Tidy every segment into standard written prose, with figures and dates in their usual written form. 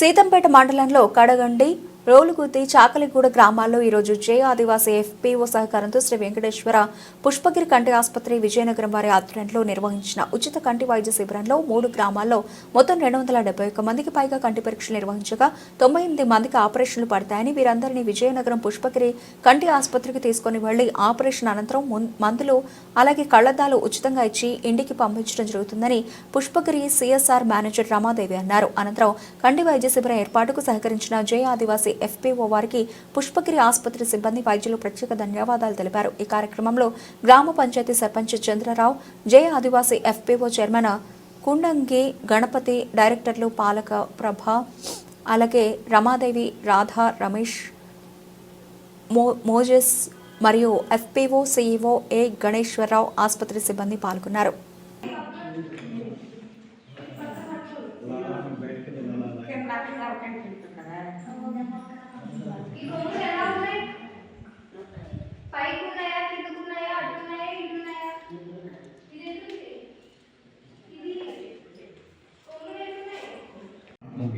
సీతంపేట మండలంలో కడగండి, రోలుగుద్ది, చాకలిగూడ గ్రామాల్లో ఈరోజు జై ఆదివాసీ ఎఫ్పీఓ సహకారంతో శ్రీ వెంకటేశ్వర పుష్పగిరి కంటి ఆసుపత్రి విజయనగరం వారి ఆధ్వర్యంలో నిర్వహించిన ఉచిత కంటి వైద్య శిబిరంలో 3 గ్రామాల్లో మొత్తం 271 మందికి పైగా కంటి పరీక్షలు నిర్వహించగా 98 మందికి ఆపరేషన్లు పడతాయని, వీరందరినీ విజయనగరం పుష్పగిరి కంటి ఆసుపత్రికి తీసుకుని వెళ్లి ఆపరేషన్ అనంతరం మందులు అలాగే కళ్లద్దాలు ఉచితంగా ఇచ్చి ఇంటికి పంపించడం జరుగుతుందని పుష్పగిరి సిఎస్ఆర్ మేనేజర్ రమాదేవి అన్నారు. అనంతరం కంటి వైద్య శిబిరం ఏర్పాటుకు సహకరించిన జై ఆదివాసీ ఎఫ్పీఓ వారికి పుష్పగిరి ఆసుపత్రి సిబ్బంది, వైద్యులు ప్రత్యేక ధన్యవాదాలు తెలిపారు. ఈ కార్యక్రమంలో గ్రామ పంచాయతీ సర్పంచ్ చంద్రరావు, జై ఆదివాసీ ఎఫ్పీఓ చైర్మన్ కుండంగి గణపతి, డైరెక్టర్లు పాలక ప్రభ, అలాగే రమాదేవి, రాధా, రమేష్, మోజెస్ మరియు ఎఫ్పీఓ సీఈఓ ఏ గణేశ్వరరావు, ఆసుపత్రి సిబ్బంది పాల్గొన్నారు.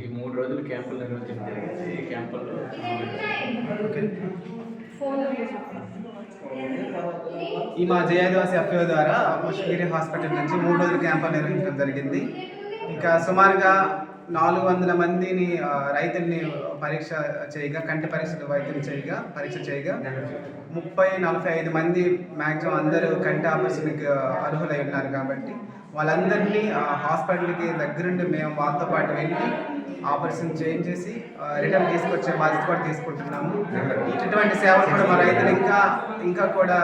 ఈ 3 రోజులు క్యాంపులు నిర్వహించడం జరిగింది. ఈ క్యాంపుల్లో ఈ మా జై ఆదివాసీ ఎఫ్పీఓ ద్వారా పుష్పగిరి హాస్పిటల్ నుంచి 3 రోజుల క్యాంపులు నిర్వహించడం జరిగింది. ఇంకా సుమారుగా 400 మందిని రైతుల్ని పరీక్ష చేయగా, కంటి పరీక్ష చేయగా 30-45 మంది మ్యాక్సిమం అందరూ కంటి ఆపరేషన్కి అర్హులై ఉన్నారు. కాబట్టి వాళ్ళందరినీ హాస్పిటల్కి దగ్గరుండి మేము వాళ్ళతో పాటు వెళ్ళి ఆపరేషన్ చేయించేసి రిటర్న్ తీసుకొచ్చే బాధ్యత కూడా తీసుకుంటున్నాము. ఇటువంటి సేవలు కూడా మా రైతులు ఇంకా కూడా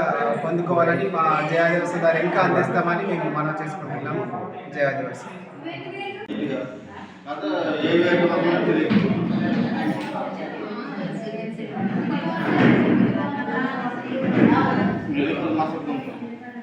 పొందుకోవాలని మా జై ఆదివాసీ ద్వారా ఇంకా అందిస్తామని మేము మనం చేసుకుంటున్నాము. జై ఆదివాసీ.